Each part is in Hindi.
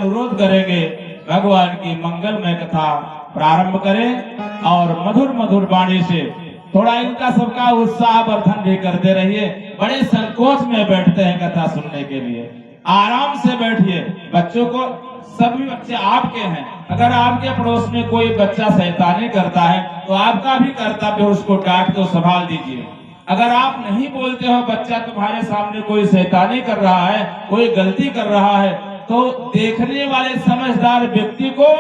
अनुरोध करेंगे भगवान की मंगलमय कथा प्रारंभ करें और मधुर मधुर वाणी से थोड़ा इनका सबका उत्साह वर्धन भी करते रहिए। बड़े संकोच में बैठते हैं कथा सुनने के लिए। आराम से बैठिए। बच्चों को, सभी बच्चे आपके हैं। अगर आपके पड़ोस में कोई बच्चा शैतानी करता है तो आपका भी कर्तव्य उसको डांट तो संभाल दीजिए। अगर आप नहीं बोलते हो, बच्चा तुम्हारे सामने कोई शैतानी कर रहा है, कोई गलती कर रहा है, तो देखने वाले समझदार व्यक्ति को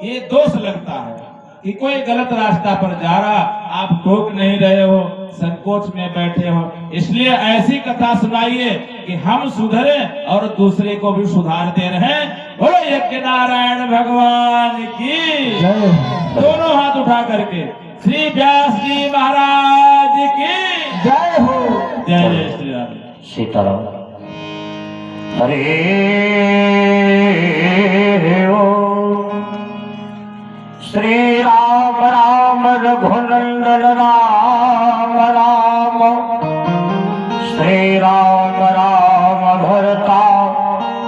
ये दोष लगता है कि कोई गलत रास्ता पर जा रहा, आप टोक नहीं रहे हो, संकोच में बैठे हो। इसलिए ऐसी कथा सुनाइए कि हम सुधरे और दूसरे को भी सुधारते रहें। बोलो यज्ञ नारायण भगवान की जय। दोनों हाथ उठा करके श्री व्यास जी महाराज की जय हो। जय जय श्री राम सीताराम। हरे श्री राम राम रघुनंदन राम राम, श्री राम राम भरता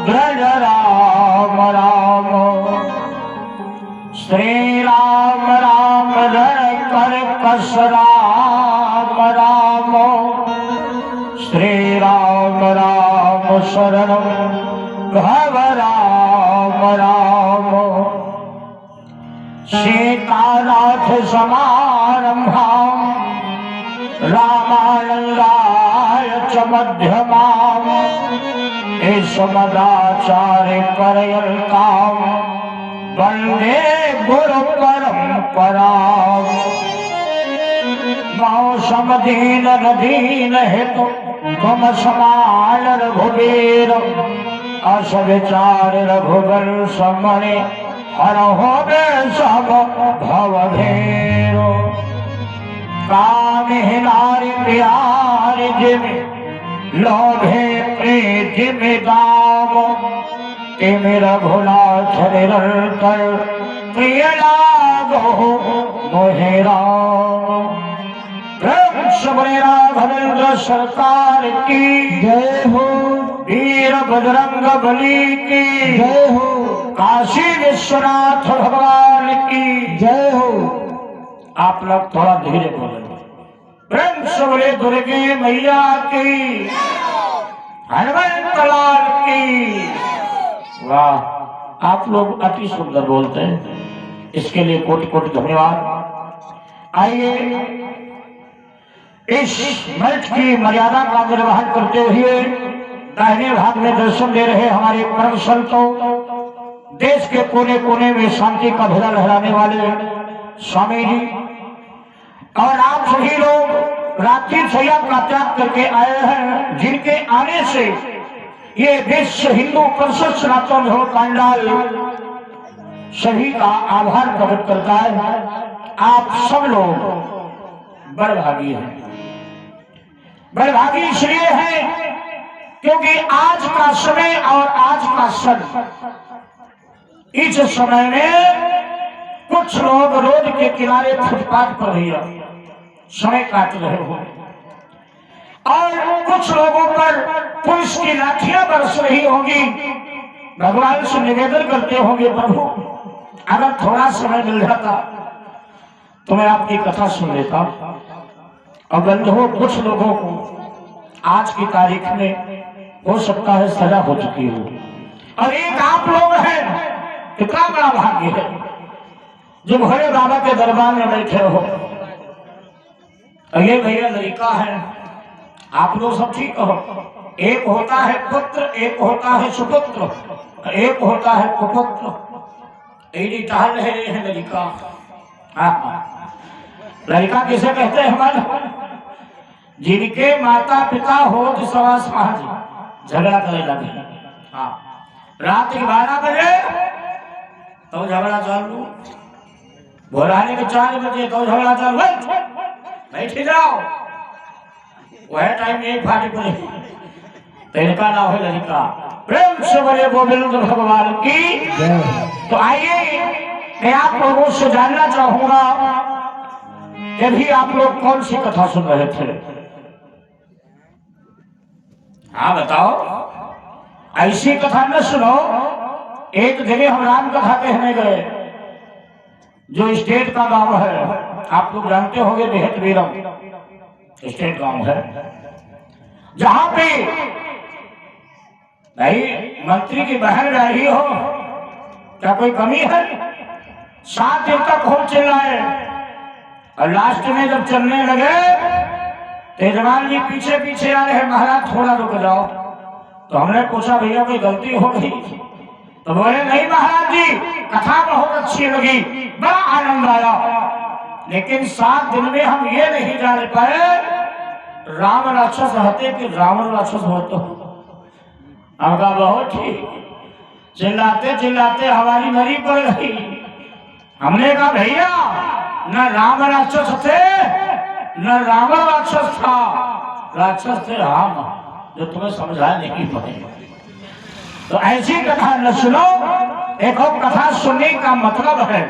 ब्रज राम राम, श्री राम राम धर कर कस राम राम, श्री राम राम शरणं भव राम राम, सीतानाथ समारंभां रामानंदाय च मध्यमाम् अस्मदाचार्य पर्यन्तां वन्दे गुरु परम्पराम्। मौसम दीन दीन हेतु तुम समान रघुवीर, अस विचार रघुवंश मणि हरहो सब भव भेरो। काम नारी प्यार जिम लोभे प्रीति में दाम, तिम रघुनाथ निरंतर प्रिय लागो मोहे राम। सबरे राघवेंद्र सरकार की जय हो, वीर बजरंग बली की जय हो, काशी विश्वनाथ भगवान की जय हो। आप लोग थोड़ा धीरे बोलेंगे। प्रेम से बोले दुर्गे मैया की, हनुमान लाल की। वाह, आप लोग अति सुंदर बोलते हैं, इसके लिए कोटि कोटि धन्यवाद। आइए इस मंच की मर्यादा का निर्वहन करते हुए दाहिने भाग में दर्शन दे रहे हमारे परम संतों, देश के कोने कोने में शांति का ध्वजा लहराने वाले स्वामी जी, और आप सभी लोग रात्रि शैया का त्याग करके आए हैं, जिनके आने से ये विश्व हिंदू परिषद सनातन धर्म कांडाल सभी का आभार प्रकट करता है। आप सब लोग बड़भागी हैं। बड़भागी इसलिए है क्योंकि आज का समय और आज का सन, इस समय में कुछ लोग रोड के किनारे फुटपाथ पर ही समय काट रहे हो, और कुछ लोगों पर पुलिस की लाठियां बरस रही होगी। भगवान से निवेदन करते होंगे, प्रभु अगर थोड़ा समय मिल जाता तो मैं आपकी कथा सुन लेता। और बंधुओं, कुछ लोगों को आज की तारीख में हो सकता है सजा हो चुकी हो, और एक आप लोग हैं, कितना बड़ा भाग्य है जो भोले बाबा के दरबार में बैठे हो। ये भैया लड़का है, आप लोग सब ठीक हो। एक होता है पुत्र, एक होता है सुपुत्र, एक होता है कुपुत्र। यही टहल है लड़का। लड़का किसे कहते हैं हमारे? जिनके माता पिता हो तो सवास महाजी झगड़ा करने लगे। रात 12 बजे तो झगड़ा चालू, भोराने के 4 बजे तो झगड़ा चालू। बैठ जाओ, वह टाइम एक फाटी पड़े। तो इनका नाम है लड़का। प्रेम से बोले गोविंद भगवान की। तो आइए मैं आप लोगों से जानना चाहूंगा कि भी आप लोग कौन सी कथा सुन रहे थे? हाँ बताओ, ऐसी कथा न सुनो एक जगह हम राम कथा कहने गए, जो स्टेट का गांव है, आप लोग जानते होंगे, बेहद वीरम स्टेट गांव है, जहां पे भाई मंत्री की बहन रही हो, क्या कोई कमी है? 7 दिन तक खूब चिल्लाए और लास्ट में जब चलने लगे, तेजमान जी पीछे पीछे आ रहे, महाराज थोड़ा रुक जाओ। तो हमने पूछा भैया कोई गलती हो गई? तो बोले नहीं महाराज जी, कथा बहुत अच्छी लगी, बड़ा आनंद आया, लेकिन 7 दिन में हम ये नहीं जान पाए राम राक्षस हते कि रावण राक्षस होते। हमका बहुत ठीक, चिल्लाते चिल्लाते हमारी नरी पड़ गई। हमने कहा भैया न राम राक्षस थे न रावण राक्षस था, राक्षस थे हम, जो तुम्हें समझा नहीं पाए। तो ऐसी कथा न सुनो। एक और कथा सुनने का मतलब है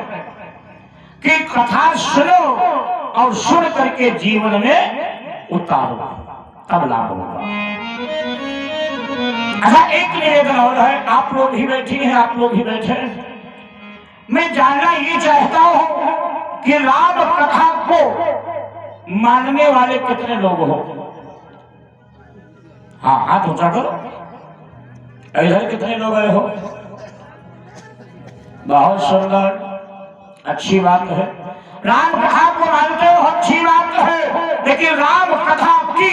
कि कथा सुनो और सुन करके जीवन में उतारो, तब लाभ होगा। अच्छा, एक निवेदन और है, आप लोग ही बैठी हैं, आप लोग ही बैठे हैं, मैं जानना ये चाहता हूं कि राम कथा को मानने वाले कितने लोग हो? हाँ, हाथ ऊंचा करो। इधर कितने लोग आए हो? बहुत सुंदर, अच्छी बात है। राम कथा को मानते हो, अच्छी बात है, लेकिन राम कथा की,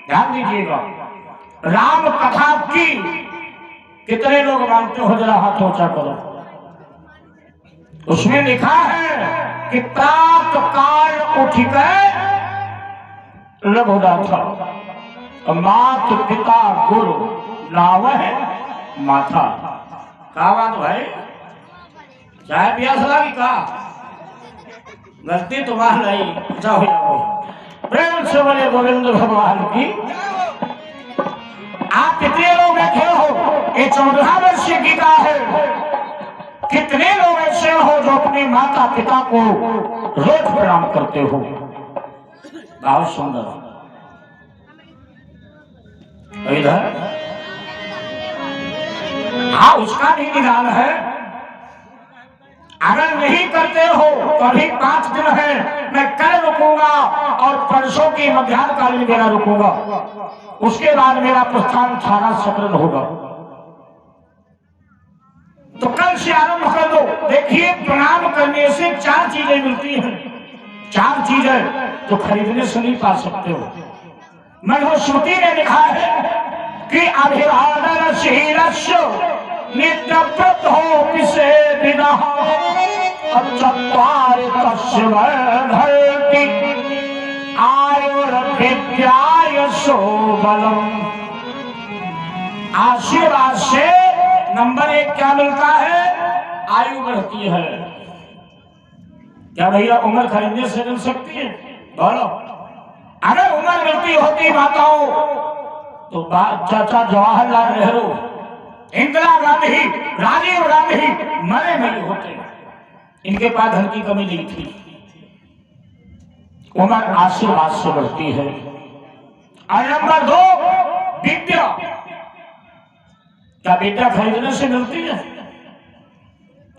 ध्यान दीजिएगा, राम कथा की कितने लोग मानते हो? जरा हाथ ऊंचा करो। उसमें लिखा है कि प्रात काल उठ गए रघुनाथ, मात पिता गुरु नावह माथा। क्या बात भाई, चाय प्यास लगी का? गलती तुम्हारी नहीं, जाओ प्रेम से बोले गोविंद भगवान की। आप कितने लोग बैठे हो? ये 14 वर्ष की गीता है। कितने लोग ऐसे हो जो अपने माता पिता को रोज प्रणाम करते हो? बहुत सुंदर। इधर हाँ, उसका भी निदान है। अगर नहीं करते हो तो अभी 5 दिन है, मैं कल रुकूंगा और परसों की मध्याह्नकालीन मेरा रुकूंगा, उसके बाद मेरा प्रस्थान थाना सकरन होगा। तो कल से आरंभ कर दो। देखिए, प्रणाम करने से 4 चीजें मिलती हैं, 4 चीजें तो खरीदने से नहीं पा सकते हो। मनुस्मृति ने लिखा है कि अभिवादन शीलस्य नित्य व्रत हो पिसे बिना, चत्वारि तस्य वर्धन्ति आयुर्विद्याय शोभनम्। आशीर्वाद से नंबर 1 क्या मिलता है? आयु बढ़ती है। क्या भैया उम्र खरीदने से मिल सकती है? बोलो। अगर उम्र मिलती होती माताओं तो चाचा जवाहरलाल नेहरू, इंदिरा गांधी, राजीव गांधी मरे नहीं होते। इनके पास धन की कमी नहीं थी। उम्र आशीर्वाद से बढ़ती है। और नंबर 2 विद्या। क्या विद्या खरीदने से मिलती है?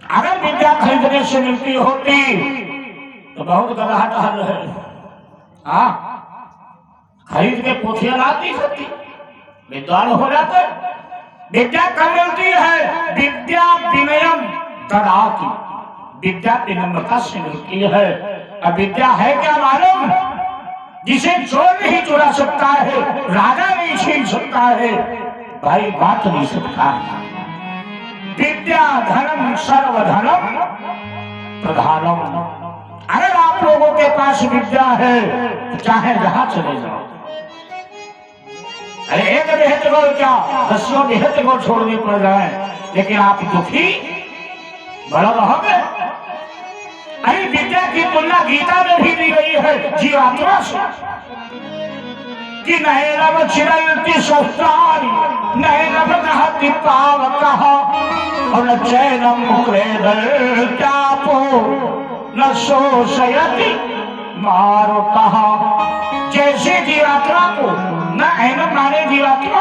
अगर विद्या खरीदने से मिलती होती तो बहुत गधा टहल है। हाँ, खरीद के पोथियां लाती होती, विद्वान हो जाते। विद्या कब मिलती है? विद्या विनयम ददाति। विद्या विनम्रता से मिलती है। अब विद्या है क्या मालूम? जिसे चोर नहीं चुरा सकता है, राजा नहीं छीन सकता है, भाई बात नहीं सकता है। विद्या धनम सर्वधनम प्रधानम। अगर आप लोगों के पास विद्या है तो चाहे जहां चले जाओ। अरे एक बेहद को क्या 10 बेहद को छोड़ने पड़ जाए, लेकिन आप दुखी बड़ा रहोगे। अरे विद्या की तुलना गीता में भी दी गई है जीवात्मा से कि नैनम चिरंति शस्त्राणि नैनम दहति पावकः और न चैनम क्लेदत्यापो न शोषयति मारुतः। जैसे जीवात्मा को न ऐनम माने जीवात्मा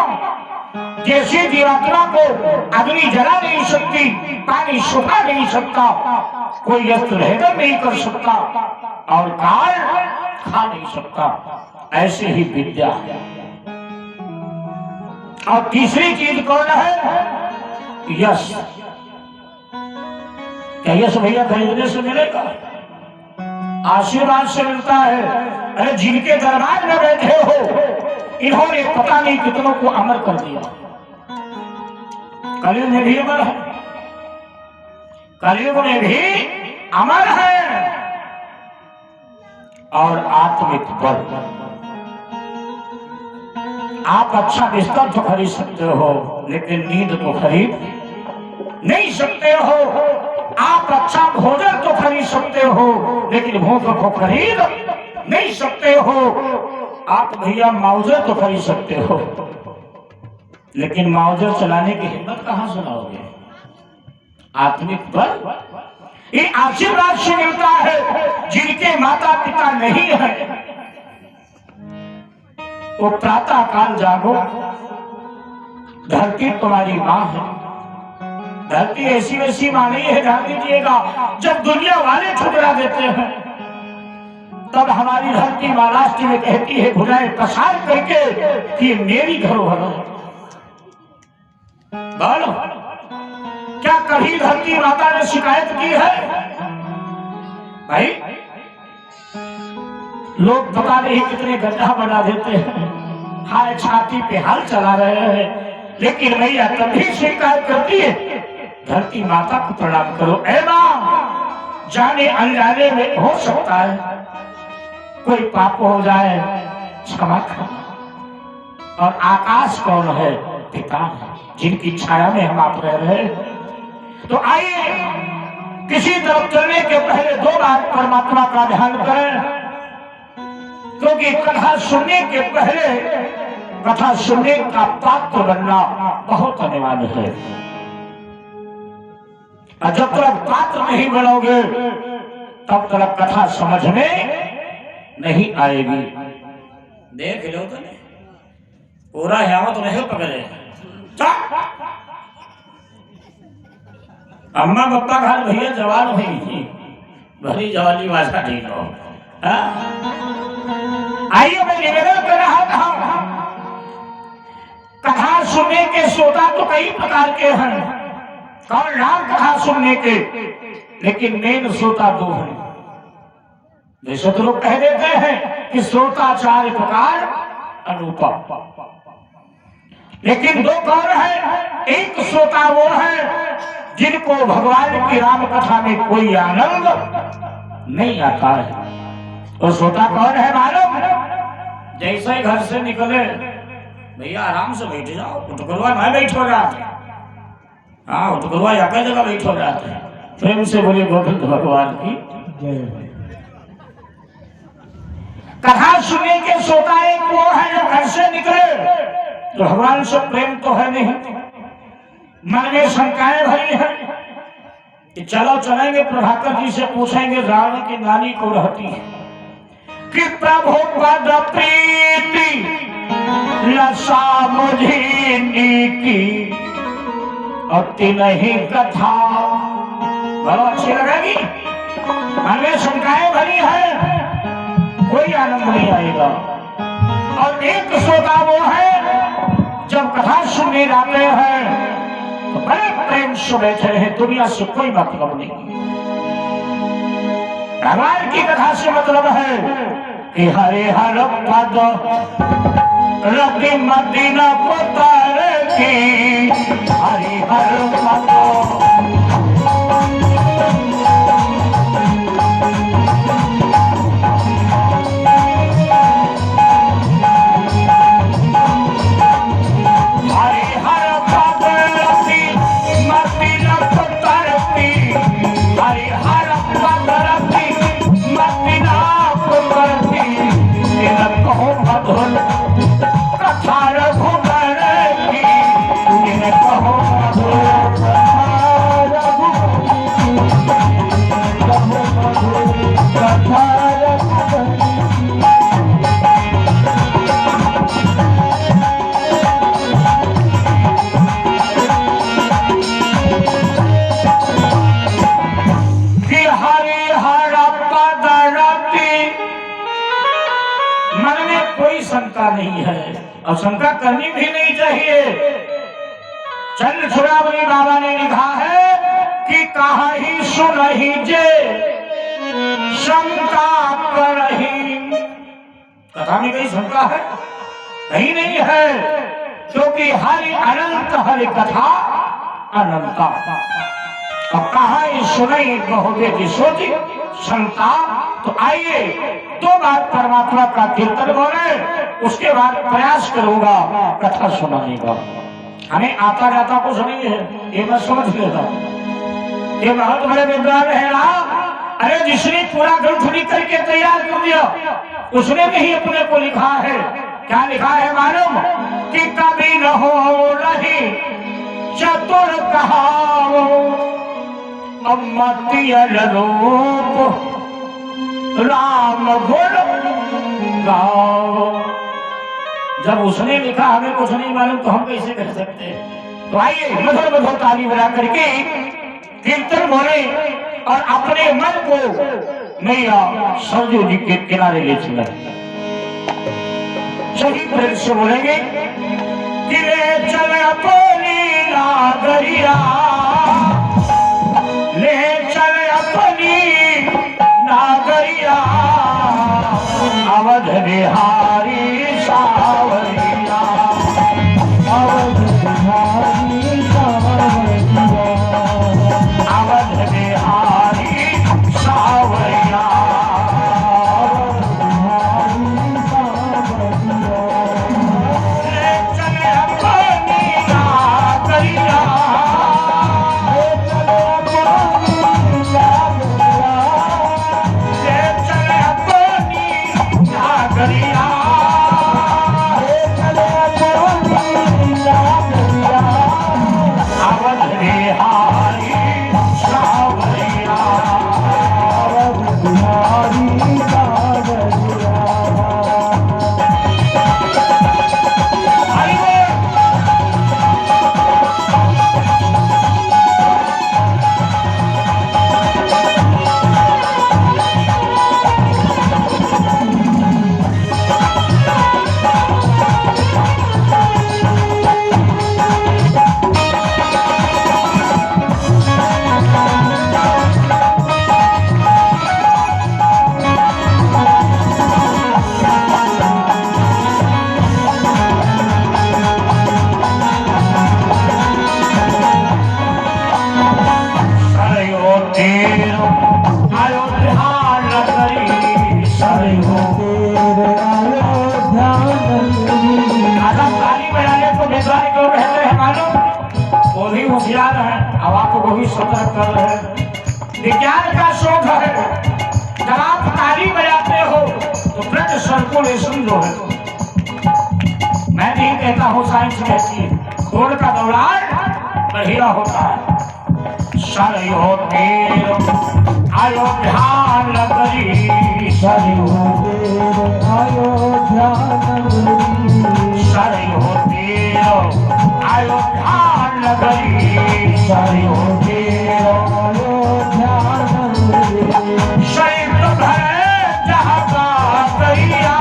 जैसे जीवात्मा को अग्नि जला नहीं सकती, पानी सुखा नहीं सकता, कोई अस्त्र भेदन नहीं कर सकता और काल खा नहीं सकता, ऐसे ही विद्या है। और तीसरी चीज कौन है? यश। क्या यश भैया खरीदने से मिलेगा? आशीर्वाद से मिलता है। अरे जिनके दरबार में बैठे हो, इन्होंने पता नहीं कितनों को अमर कर दिया। कलयुग में भी अमर है, कलयुग में भी अमर है। और आत्मिक बल, आप अच्छा बिस्तर तो खरीद सकते हो, लेकिन नींद को खरीद नहीं सकते हो। आप अच्छा भोजन तो खरीद सकते हो, लेकिन भूख को खरीद नहीं सकते हो। आप भैया माउजर तो खरीद सकते हो, लेकिन माउजर चलाने की हिम्मत कहां से लाओगे? आत्मिक बल ये आशीर्वाद से मिलता है। जिनके माता पिता नहीं है, वो प्रातः काल जागो, धरती तुम्हारी मां है। धरती ऐसी वैसी मां नहीं है, ध्यान दीजिएगा। जब दुनिया वाले ठुकरा देते हैं, तब हमारी धरती महाराष्ट्र में कहती है भुजाएं पसार करके कि मेरी धरोहर है। बोलो, क्या कभी धरती माता ने शिकायत की है? भाई लोग पता नहीं कितने गड्ढा बना देते हैं, हाय छाती पे हाल चला रहे हैं, लेकिन भैया कभी शिकायत करती है धरती माता को प्रणाम करो। ऐ मां, जाने अनजाने में हो सकता है कोई पाप हो जाए, क्षमा करो। और आकाश कौन है? पिता है, जिनकी छाया में हम आप रह रहे हैं। तो आइए किसी तरफ चलने के पहले दो बार परमात्मा का ध्यान करें, क्योंकि कथा सुनने के पहले कथा सुनने का पात्र बनना बहुत अनिवार्य है। और जब तक पात्र नहीं बनोगे, तब तक कथा समझ में नहीं आएगी। देख लो तो नहीं, पूरा यहाँ तो नहीं पकड़े। अम्मा पप्पा घर भैया जवान हुई, भरी जवानी भाषा ठीक हो। आइए मैं निवेदन कर रहा था, कथा सुनने के श्रोता तो कई प्रकार के हैं, कौन नाम कथा सुनने के, लेकिन मेन श्रोता दो हैं। जैसे तो लोग कह देते हैं कि श्रोता चार प्रकार अनुपम, लेकिन दो कौन है? एक श्रोता वो है जिनको भगवान की राम कथा में कोई आनंद नहीं आता है। तो श्रोता कौन है मालूम? जैसे ही घर से निकले, भैया आराम से बैठ जाओ, उठकरवा मैं बैठो जाते, हाँ उठकरवा या कई जगह बैठो जाते हैं। प्रेम से बोले गोविंद भगवान की जय। कथा सुनने के श्रोता एक वो है जो घर से निकले तो भगवान से प्रेम तो है नहीं, मन में शंकाएं भरी है कि चलो चलेंगे प्रभाकर जी से पूछेंगे रावण की नानी को रहती है कि प्रभु पद प्रीति लसा मुझे नीति और नहीं कथा बड़ा अच्छी लगेगी। मन में शंकाएं भरी है, कोई आनंद नहीं आएगा। और एक श्रोता वो है जब कथा सुनने जाते हैं तो बड़े प्रेम से बैठे हैं, दुनिया से कोई मतलब नहीं। भगवान की कथा से मतलब है कि हरे हर पद रति मदीना पुत्र की, हरे हर पद कथा रघुबर की, कहो शंका नहीं है और शंका करनी भी नहीं चाहिए। चंद्र चूड़ामणि बाबा ने लिखा है कि कहा ही सुनहि जे शंका करही। कथा में कहीं शंका है? कहीं नहीं है, क्योंकि हरि अनंत हरि कथा अनंता। अब कहा सुनई बहुते की सोची शंका। तो आइए दो बार परमात्मा का कीर्तन बोले, उसके बाद प्रयास करूंगा कथा सुनाने का। हमें आता जाता कुछ नहीं है, ये मैं समझ लेता हूं। ये बहुत बड़े विद्वान है राम। अरे जिसने पूरा ग्रंथ लिख करके तैयार कर दिया, उसने भी अपने को लिखा है। क्या लिखा है मालूम? कि कभी न हो नहीं चतुर कहावो, अमतियल रूप राम गुण गाओ। जब उसने लिखा हमें कुछ नहीं मालूम तो हम कैसे कर सकते? तो आइए मधुर मधुर ताली बजा करके कीर्तन बोले और अपने मन को मैया सरजू जी के किनारे ले चले। सही प्रेम से बोलेंगे कि ले चले अपनी नागरिया, ले चले अपनी नागरिया, अवध बिहारी सावरिया, अवध बिहारी सावरिया, अवध बिहारी सावरिया, अवध बिहारी सावरिया। ले चले अपनी नागरिया, ले चले अपनी नागरिया, ले चले अपनी नागरिया, ले चले अपनी नागरिया, अवध बिहारी सावरिया, अवध बिहारी सावरिया। हरि बोल। होशियार है, अब आपको वो भी सतर्क कर रहे हैं। विज्ञान का शोध है, जब आप ताली बजाते हो तो ब्लड सर्कुलेशन जो है, मैं नहीं कहता हूँ साइंस कहती है, खून का दौरान बढ़िया होता है। सरयोतीर अयोध्या नगरी, सरयोतीर अयोध्या नगरी, सरयोतीर अयोध्या नगरी, सरयोतीर अयोध्या नगरी। शैल भरे जहाँ का गैया,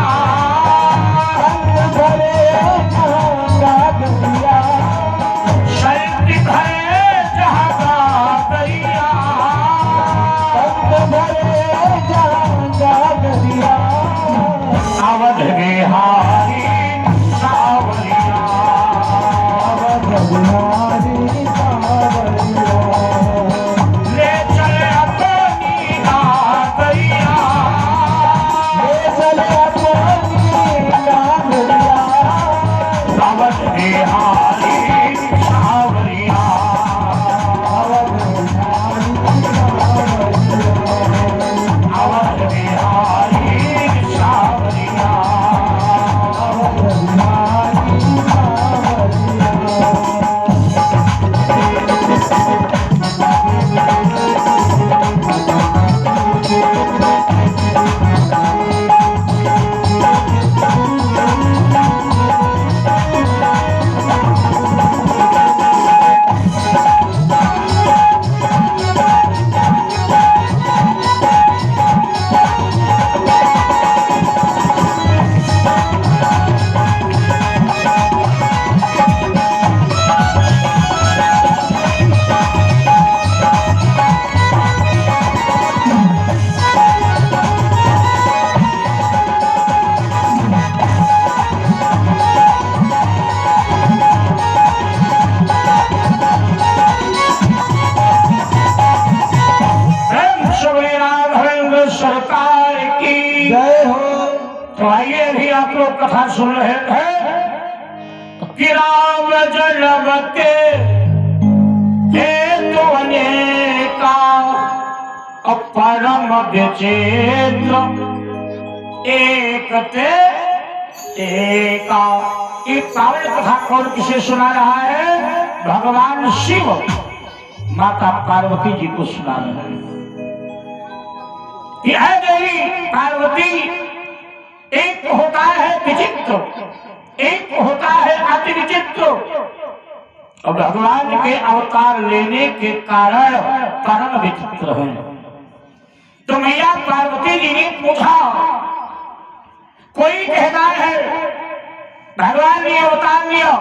शैल भरे जहाँ का गैया, शैल भरे जहाँ का गैया, शैल भरे जहाँ का गैया, अवध बिहारी सावरिया, अवध बिहारी सावरिया। लोग कथा सुन रहे थे कि राम जन्म के हेतु अनेका परम विचित्र एक ते एका। ये पावन कथा कौन किसे सुना रहा है? भगवान शिव माता पार्वती जी को सुना रहे हैं। यह देवी पार्वती एक होता है विचित्र, एक होता है अति विचित्र, और भगवान के अवतार लेने के कारण परम विचित्र है। तो मैया पार्वती जी ने पूछा, कोई कहता है भगवान ने अवतार लिया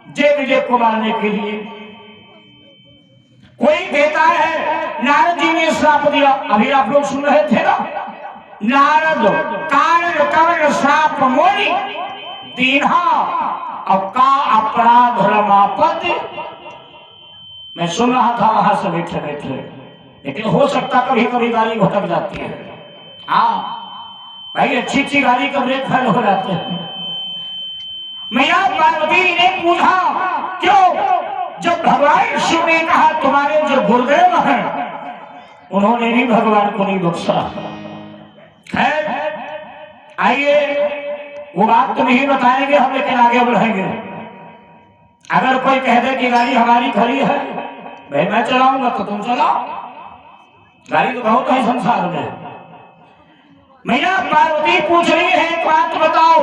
जय विजय को मारने के लिए, कोई कहता है नारद जी ने श्राप दिया। अभी आप लोग सुन रहे थे ना, नारद कारण कवण श्राप मोनी दीन्हा अब का अपराध रमापद। मैं सुन रहा था वहां से बैठे बैठे, लेकिन हो सकता कभी कभी गाड़ी भटक जाती है। हाँ भाई, अच्छी अच्छी गाड़ी का ब्रेक फेल हो जाते हैं। मैया पार्वती ने पूछा क्यों? जब भगवान शिव ने कहा तुम्हारे जो गुरुदेव हैं उन्होंने भी भगवान को नहीं बख्शा। खैर आइए, वो बात तो नहीं बताएंगे हम, लेकिन आगे बढ़ेंगे। अगर कोई कह दे कि गाड़ी हमारी खड़ी है, भाई मैं चलाऊंगा तो तुम चलाओ, गाड़ी तो बहुत है संसार में। मैया पार्वती पूछ रही है, एक बात बताओ,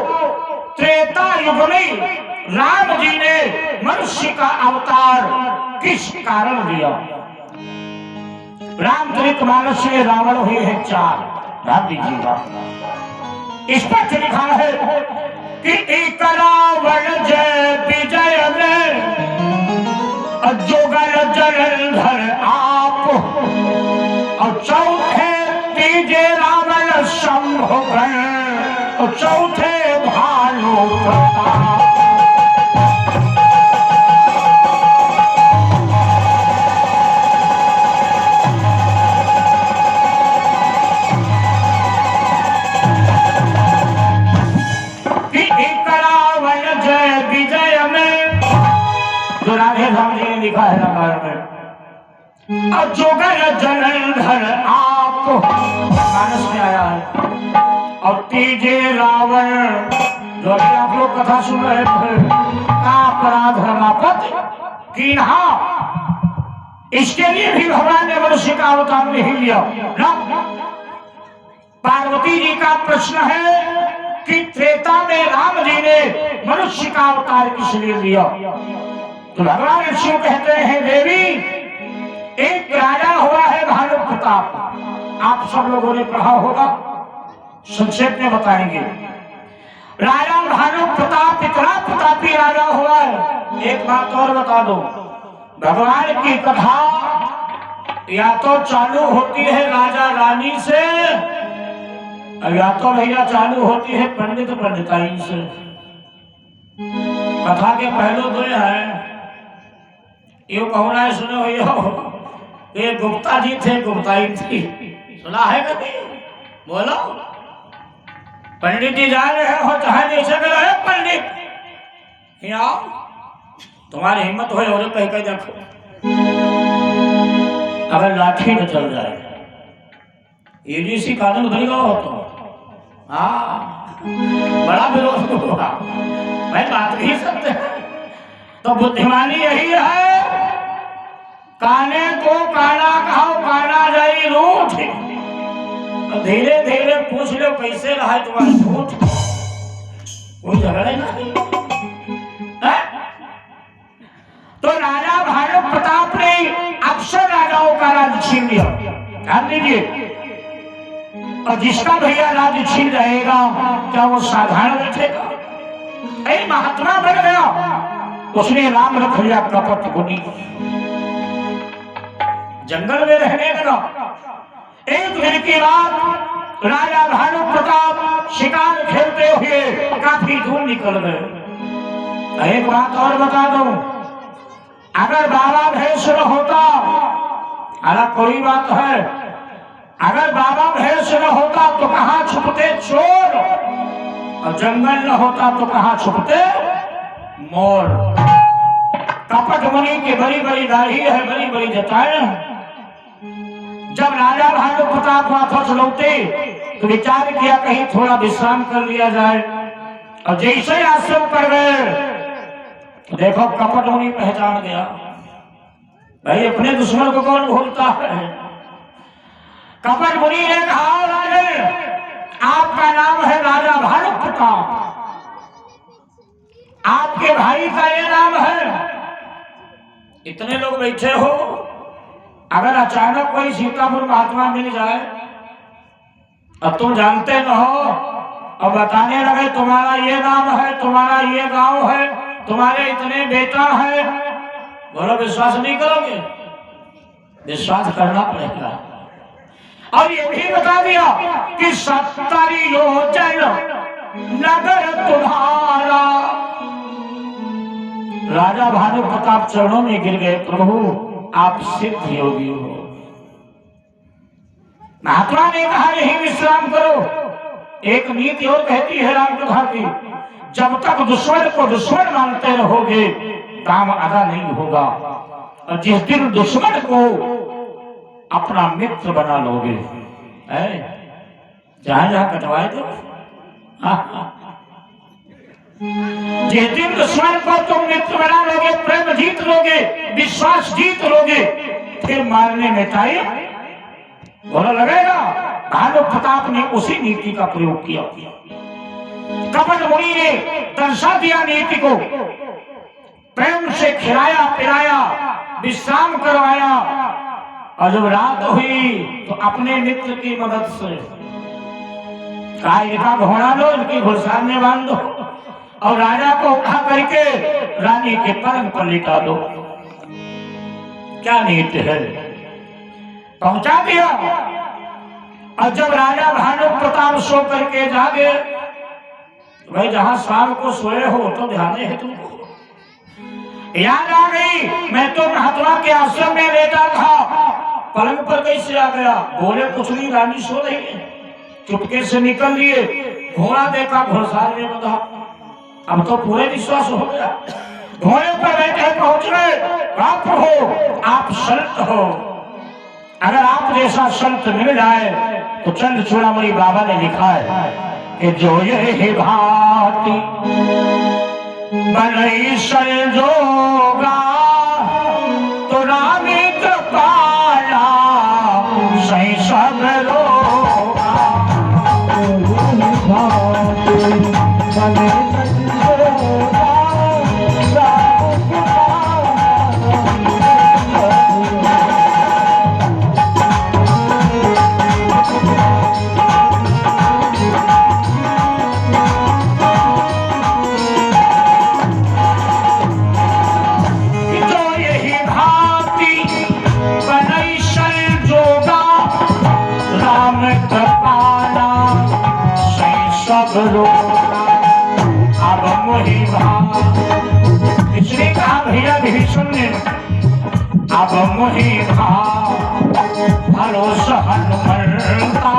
त्रेता युग में राम जी ने मनुष्य का अवतार किस कारण लिया? रामचरितमानस में रावण हुए हैं 4, ध्यान दीजिएगा। इस पर लिखा है कि एक रावण जय विजय में जुगल जलंधर आप, और चौथे तीजे रावण शंभु गण, और चौथे भानु प्रताप। राधे धाम जी ने लिखा है रामायण में, और जोगर जलंधर आप मानस में आया है, और तीजे रावण जो भी आप लोग कथा सुन रहे थे का अपराध रमापत कीन्हा। इसके लिए भी भगवान ने मनुष्य का अवतार नहीं लिया ना। पार्वती जी का प्रश्न है कि त्रेता में राम जी ने मनुष्य का अवतार किस लिए लिया? तो भगवान शिव कहते हैं, देवी एक राजा हुआ है भानु प्रताप, आप सब लोगों ने पढ़ा होगा, संक्षेप में बताएंगे। राजा भानु प्रताप इतना प्रतापी राजा हुआ है। एक बात और बता दो, भगवान की कथा या तो चालू होती है राजा रानी से, या तो भैया चालू होती है पंडित पंडिताइन से। कथा के पहलू दो हैं, ये कौन है सुने हो? ये गुप्ता जी थे, गुप्ताइन थी, सुना है कभी? बोलो। पंडित जी जा रहे हो चाहे जैसे भी रहे, पंडित यहाँ तुम्हारी हिम्मत हो और कह के देखो, अगर लाठी न चल जाए, ये जैसी कानून बनेगा हो तो हाँ बड़ा विरोध होगा भाई, बात नहीं सकते। तो बुद्धिमानी यही है, काने को काना कहो काना जाई रूठ, तो धीरे धीरे पूछ लो कैसे रहा है तुम्हारा झूठ, कोई झगड़े ना। तो राजा भानु प्रताप ने अक्सर राजाओं का राज छीन लिया, ध्यान दीजिए। और जिसका भैया राज छीन रहेगा क्या वो साधारण बैठेगा? एक महात्मा बन गया, उसने नाम रख लिया कपट गुनी, जंगल में रहने लगा। एक दिन की बात, राजा भानु प्रताप शिकार खेलते हुए काफी दूर निकल गए। एक बात और बता दूं, अगर बाबा भैंसुर होता, अलग कोई बात है, अगर बाबा भैंसुर होता तो कहां छुपते चोर, और जंगल न होता तो कहां छुपते? मोर। कपट मुनि की बड़ी बड़ी दाढ़ी है, बड़ी बड़ी जटाएं हैं। जब राजा भानु प्रताप वापस लौटे तो विचार किया कहीं थोड़ा विश्राम कर लिया जाए, और जैसे ही आश्रम पर गए देखो कपट मुनि पहचान गया। भाई अपने दुश्मन को कौन भूलता है। कपट मुनि ने कहा, राजन आपका नाम है राजा भानु प्रताप, आपके भाई का ये नाम है। इतने लोग बैठे हो, अगर अचानक कोई सीतापुर महात्मा मिल जाए अब तुम जानते न हो और बताने लगे तुम्हारा ये नाम है, तुम्हारा ये गांव है, तुम्हारे इतने बेटा है, बोलो विश्वास नहीं करोगे? विश्वास करना पड़ेगा। और ये भी बता दिया कि 70 योजन नगर तुम्हारा। राजा भानु प्रताप चरणों में गिर गए, प्रभु आप सिद्ध योगी हो। महात्मा ने कहा यही विश्राम करो। एक नीति और कहती है रामकथा की, जब तक दुश्मन को दुश्मन मानते रहोगे काम अदा नहीं होगा, और जिस दिन दुश्मन को अपना मित्र बना लोगे, जहां जहां कटवाए तो जिस दिन दुश्मन को तुम मित्र बना लोगे, प्रेम जीत लोगे, विश्वास जीत लोगे, फिर मारने में टाइम बोला लगेगा। भानु प्रताप ने उसी नीति का प्रयोग किया। कपट मुनि ने दर्शा दिया नीति को, प्रेम से खिलाया पिलाया, विश्राम करवाया, और जब रात हुई तो अपने मित्र की मदद से कहा इनका घोड़ा लो, इनकी घुड़साल में बांध दो, और राजा को उठा करके रानी के पलंग पर लिटा दो। क्या नीति है, पहुंचा दिया। और जब राजा भानु प्रताप सो करके जागे, भाई जहां शाम को सोए हो तो ध्यान है तुमको, याद आ गई मैं तो महात्मा के आश्रम में लेटा था, पलंग पर कैसे आ गया? बोले कुछ नहीं, रानी सो रही है। चुपके से निकल लिए, घोड़ा देखा घुड़साल में बंधा। अब तो पूरे विश्वास हो गया, घोड़े पर बैठे पहुंच गए। आप हो, आप संत हो, अगर आप जैसा संत मिल जाए तो चंद चूड़ामणि बाबा ने लिखा है कि जो ये भांति बनई संजोगा तो रामी कृपाला सही सब लोगा। अब मोहि इसलिए कहा भैया भीषण ने, अब मोहि भरोसा हनुमंता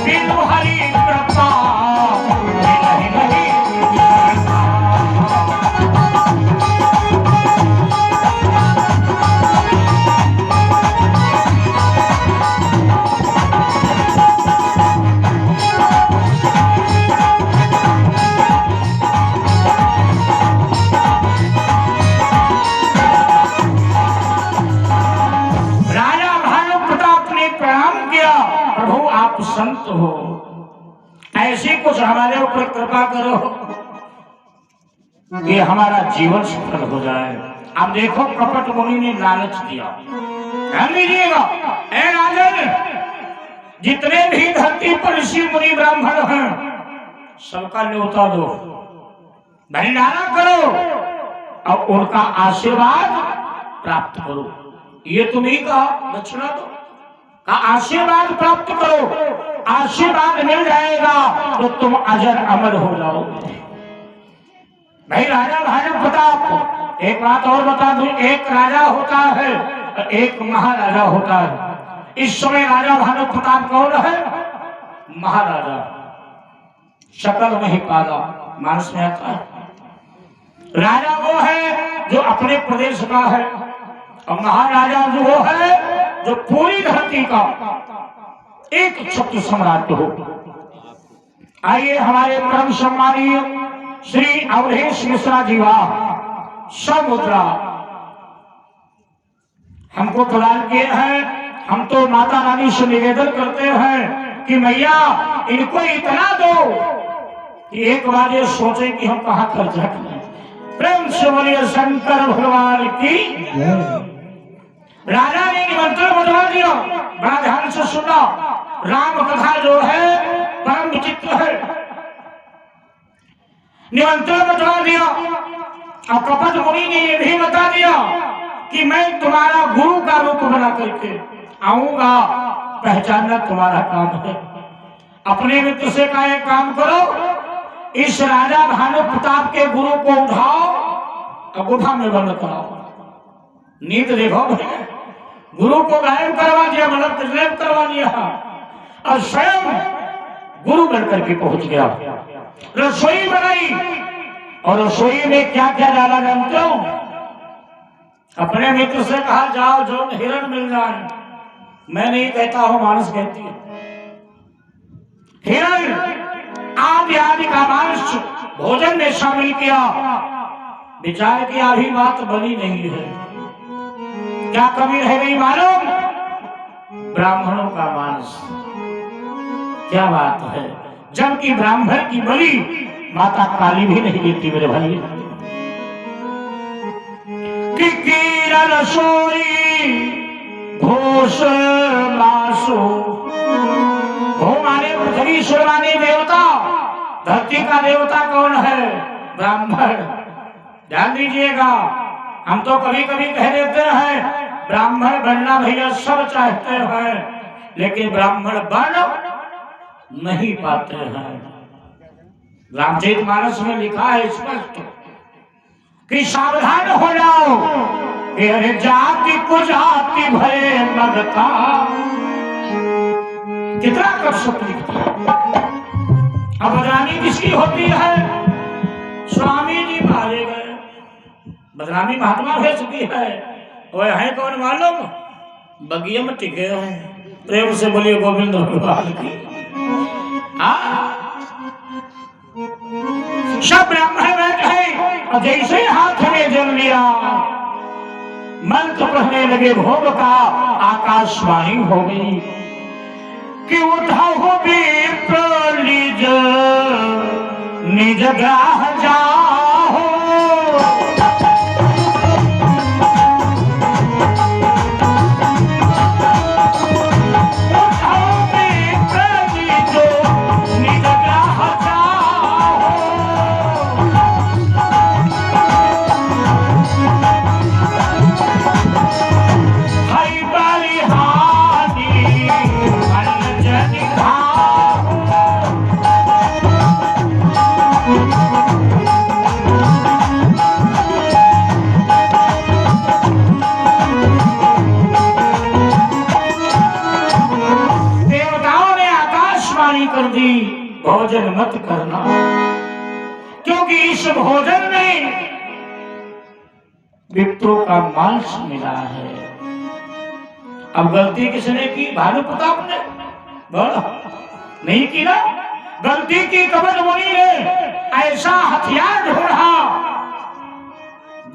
बिनु हरि कृपा नहीं नहीं। संत हो, ऐसी कुछ हमारे ऊपर कृपा करो कि हमारा जीवन सफल हो जाए। अब देखो कपट मुनि ने लालच दिया। ध्यान दीजिएगा, ए राजन, जितने भी धरती पर ऋषि मुनि ब्राह्मण हैं सबका न्योता दो, भंडारा करो और उनका आशीर्वाद प्राप्त करो। ये तुम्हें कहा दक्षिणा दो, आशीर्वाद प्राप्त करो, आशीर्वाद मिल जाएगा तो तुम अजर अमर हो जाओगे। भाई राजा भानु प्रताप, एक बात और बता दूं, एक राजा होता है और एक महाराजा होता है। इस समय राजा भानु प्रताप कौन है? महाराजा। शकल नहीं पाला, मानस में आता है। राजा वो है जो अपने प्रदेश का है, और महाराजा जो वो है जो पूरी धरती का एक छत्र सम्राट हो। आइए हमारे परम सम्मानीय श्री अवधेश मिश्रा जी समुद्रा हमको प्रदान किए हैं। हम तो माता रानी से निवेदन करते हैं कि मैया इनको इतना दो कि एक बार ये सोचे कि हम कहाँ खर्चा करें। प्रेम से बोलिए शंकर भगवान की। राजा ने निमंत्रण बटवा दिया, बड़ा ध्यान से सुना। राम कथा जो है परम विचित्र है। निमंत्रण बटवा दिया और कपट मुनि ने यह भी बता दिया कि मैं तुम्हारा गुरु का रूप बना करके आऊंगा, पहचानना तुम्हारा काम है। अपने मित्र से कहा एक काम करो, इस राजा भानु प्रताप के गुरु को उठाओ और गुफा में बंद कराओ। नींद देखो, गुरु को गायब करवा दिया, मतलब किडनैप करवा दिया और स्वयं गुरु बनकर के पहुंच गया। रसोई बनाई और रसोई में क्या क्या डाला जानते हो? अपने मित्र से कहा जाओ जो हिरण मिल जाए। मैं नहीं कहता हूं, मानस कहती है। हिरण आदि आदि का मांस भोजन में शामिल किया। विचार किया अभी बात बनी नहीं है, क्या कमी रह गई मालूम? ब्राह्मणों का मांस। क्या बात है, जबकि ब्राह्मण की बलि माता काली भी नहीं देती मेरे भाई। रसोई घोष मासु, वो माने पृथ्वी सुरवानी देवता, धरती का देवता कौन है? ब्राह्मण। ध्यान दीजिएगा, हम तो कभी कभी कह देते हैं ब्राह्मण बनना भैया सब चाहते हैं, लेकिन ब्राह्मण बन नहीं पाते हैं। रामचरितमानस में लिखा है स्पष्ट कि सावधान हो जाओ, अरे जाति को जाति भय मगता। कितना कष्ट लिखता। अब बदनामी किसकी होती है? स्वामी जी मारे गए, बदनामी महात्मा हो चुकी है। वह है कौन मालूम? बगिया में टिके हैं। प्रेम से बोलिए गोविंद भगवान की। सब ब्राह्मण बैठे और जैसे हाथ में जल लिया, मंत्र पढ़ने लगे भोग का, आकाशवाणी हो गई कि उठाओ विप्र निज निज ग्राह जाओ। उठाओ विप्र निज निज ग्राह जाओ। हरि बलिहारी जनि भाव। देवताओं ने आकाशवाणी कर दी, भोजन मत करना, क्योंकि इस भोजन में विप्रों का मांस मिला है। अब गलती किसने की? भानु प्रताप ने? बोला नहीं की ना। गलती की कपट मुनि ने ऐसा हथियार ढूंढा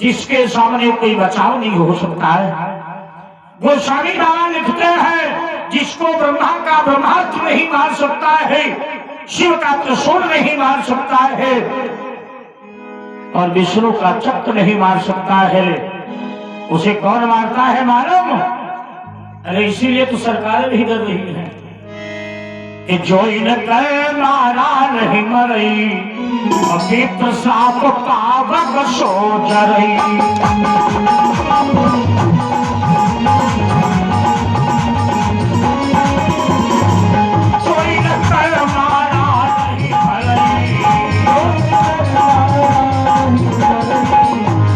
जिसके सामने कोई बचाव नहीं हो सकता है। गोस्वामी बाबा लिखते हैं जिसको ब्रह्मा का ब्रह्मास्त्र नहीं मार सकता है, शिव का त्रिशूल नहीं मार सकता है और विष्णु का चक्र नहीं मार सकता है, उसे कौन मारता है मालूम? अरे इसीलिए तो सरकार भी डर रही है कि जो इनकर मारा नहीं मरई, अभी तो साप पावक सो जरई। कोई इनकर मारा नहीं मरई,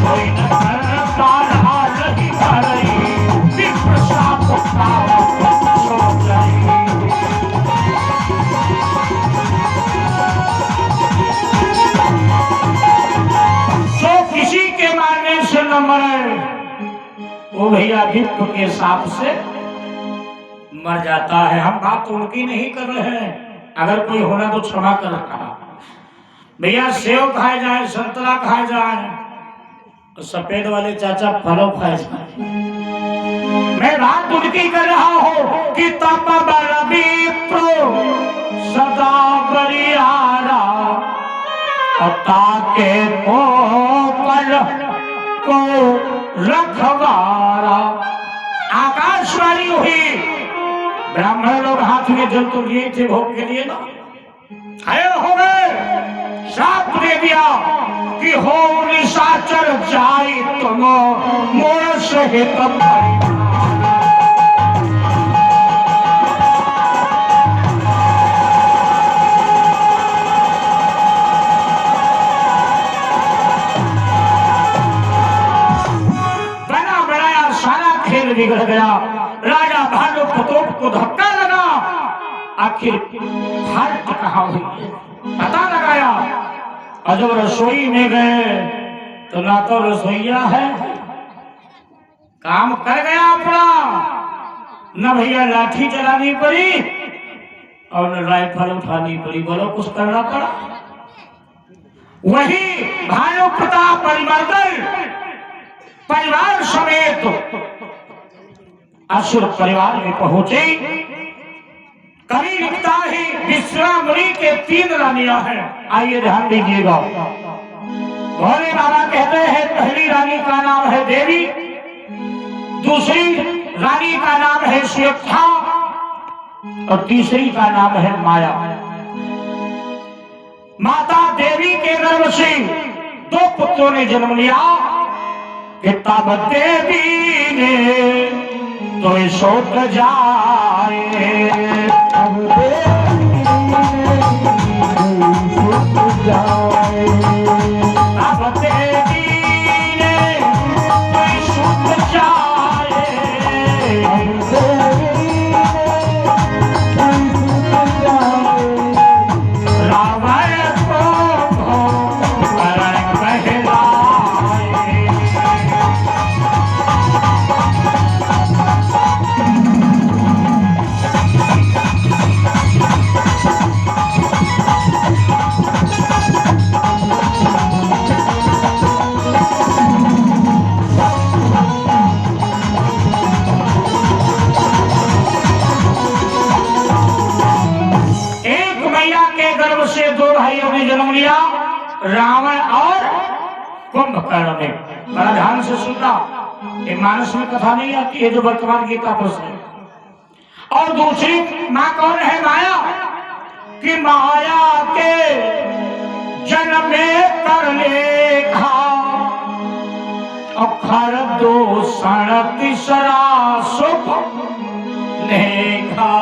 कोई इनकर मारा नहीं मरई, विप्र साप पावक सो जरई। विप्र के साप से मर जाता है। हम बात उनकी नहीं कर रहे हैं, अगर कोई होना तो क्षमा कर रखा। भैया सेव खाए जाए, संतरा खाए जाए, तो सफेद वाले चाचा फलों खाए जाए। मैं बात उनकी कर रहा हूं कि तप बल विप्र सदा बरियारा, ताके को पल को रखवारा। आकाशवाणी हुई, ब्राह्मण लोग हाथ में जल तो लिए थे भोग के लिए ना, आए हो गए, साप दे दिया कि हो निशाचर जाई तुम मोर सहित बिगड़ गया। राजा भानु प्रताप को धक्का लगा, आखिर फाल्ट कहाँ हुई पता लगाया, और जब रसोई में गए तो ना तो रसोईया है, काम कर गया अपना, न भैया लाठी चलानी पड़ी और न राइफल उठानी पड़ी, बोलो कुछ करना पड़ा। वही भानु प्रताप परिवार समेत असुर परिवार में पहुंचे। कवि लिखता है विश्वामित्री के 3 रानियां हैं, आइए ध्यान दीजिएगा। भोले बाबा कहते हैं पहली रानी का नाम है देवी, दूसरी रानी का नाम है स्वेच्छा और तीसरी का नाम है माया। माता देवी के गर्भ से 2 पुत्रों ने जन्म लिया। तब देवी ने तो सोत जाए, अब देवी जाए, अब देवी ने तो सोत जाए, अब देवी ने तो सोत जाए। रावण को रंग बहलाए, जन्म लिया रावण और कुंभकर्ण ने। बड़ा ध्यान से सुनना, ये मानस में कथा नहीं आती है जो वर्तमान गीता पर से। और दूसरी माँ कौन है? माया। कि माया के जन्म कर लेखा, अखर दूषण तीसरा शुभ लेखा।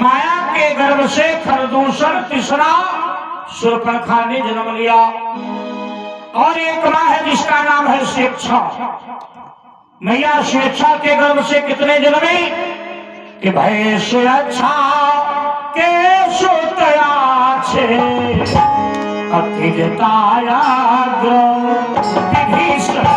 माया के गर्भ से खरदूषण तीसरा शूर्पणखा ने जन्म लिया। और एक माँ है जिसका नाम है स्वेच्छा। मैया स्वेच्छा के गर्भ से कितने जन्मे? कि भय स्वेच्छा के सुतया छे, अतिजताया विभीषण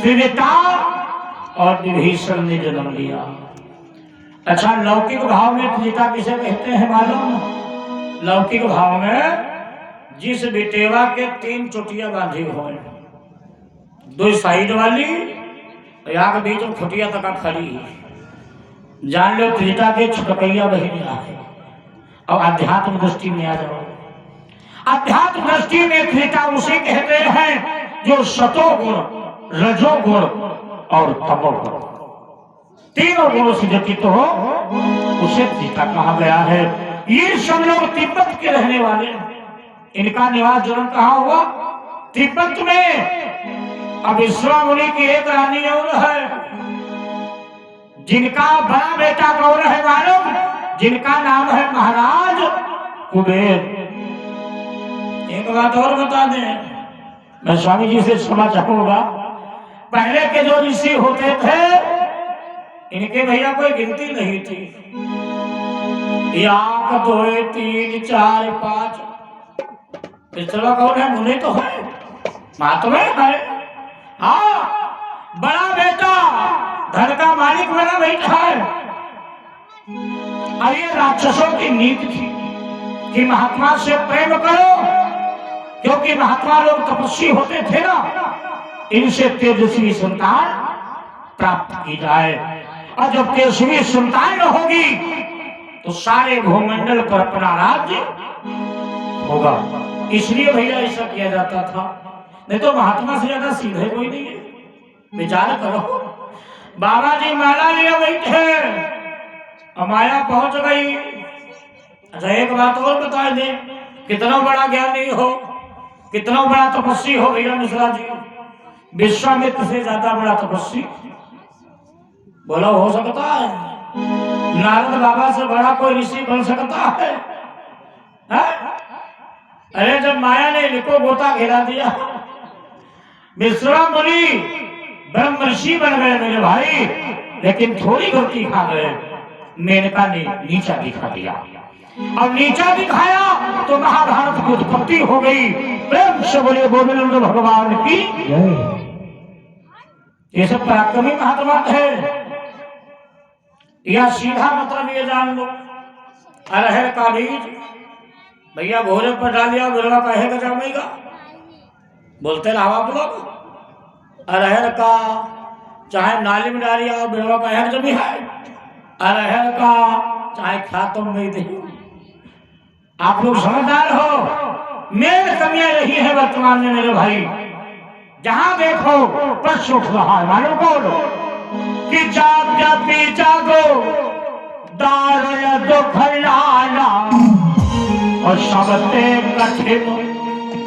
त्रिनेता और विभीषण ने जन्म लिया। अच्छा, लौकिक भाव में त्रिनेता किसे कहते हैं मालूम? लौकिक भाव में जिस बिटेवा के 3 चोटियां बांधी हो, 2 साइड वाली, तो यहाँ के बीच में खुटिया तक खड़ी, जान लो त्रिता के छुटकैया बहिनिया है। और अध्यात्म दृष्टि में आ जाओ, अध्यात्म दृष्टि में त्रिता उसे कहते हैं जो सतोगुण, रजोगुण और तमोगुण, तीनों गुणों से व्यतीत हो, उसे त्रिता कहा गया है। ये सब लोग तिब्बत के रहने वाले हैं। इनका निवास जन्म कहाँ हुआ? तिब्बत में। अब विश्वामुनि की एक रानी और है, जिनका बड़ा बेटा कौन है मालूम? जिनका नाम है महाराज कुबेर। एक बात और बता दें, मैं स्वामी जी से क्षमा चाहूंगा, पहले के जो ऋषि होते थे इनके भैया कोई गिनती नहीं थी। 1 2 3 4 5, पिछला कौन है? मुनि तो है, महात्मा है। हाँ, बड़ा बेटा धन का मालिक बना बैठा है। और ये राक्षसों की नीति थी कि महात्मा से प्रेम करो, क्योंकि महात्मा लोग तपस्वी होते थे ना, इनसे तेजस्वी संतान प्राप्त की जाए। और जब तेजस्वी संतान होगी तो सारे भूमंडल पर अपना राज्य होगा। इसलिए भैया ऐसा किया जाता था, नहीं तो महात्मा से ज्यादा सीधे कोई नहीं है। विचार करो, बाबा जी माला लिया बैठे, माया पहुंच गई। अच्छा एक बात और बता दे, कितना बड़ा ज्ञानी हो, कितना बड़ा तपस्वी हो भैया मिश्रा जी, विश्वामित्र से ज्यादा बड़ा तपस्वी बोला हो सकता है? नारद बाबा से बड़ा कोई ऋषि बन सकता है? अरे जब माया ने इनको गोता घेरा दिया, मिश्रा मुनि ब्रह्म ऋषि बन गए मेरे भाई, लेकिन थोड़ी गलती खा गए। मेनका ने नीचा दिखा दिया, और नीचा दिखाया तो महाभारत की उत्पत्ति हो गई। प्रेम से बोले गोविंद भगवान की। ये सब पराक्रमी महात्मा है। या सीधा मतलब ये जान लो, अरहर का बीज भैया भोरे पर डालिया बिरवा कहेगा जमेगा, बोलते रहो आप लोग। अरहर का चाहे नाली में डालिया और बिरवा कहेगा जमी है, अरहर का चाहे खातों में दे। आप लोग समझदार हो, मेरे कमियां रही है वर्तमान में मेरे भाई। जहां देखो प्रश्न उठ रहा है, मालूम कौन कि जागो दारुण दुख लाना और सबते कठिन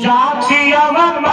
जाति अवमान।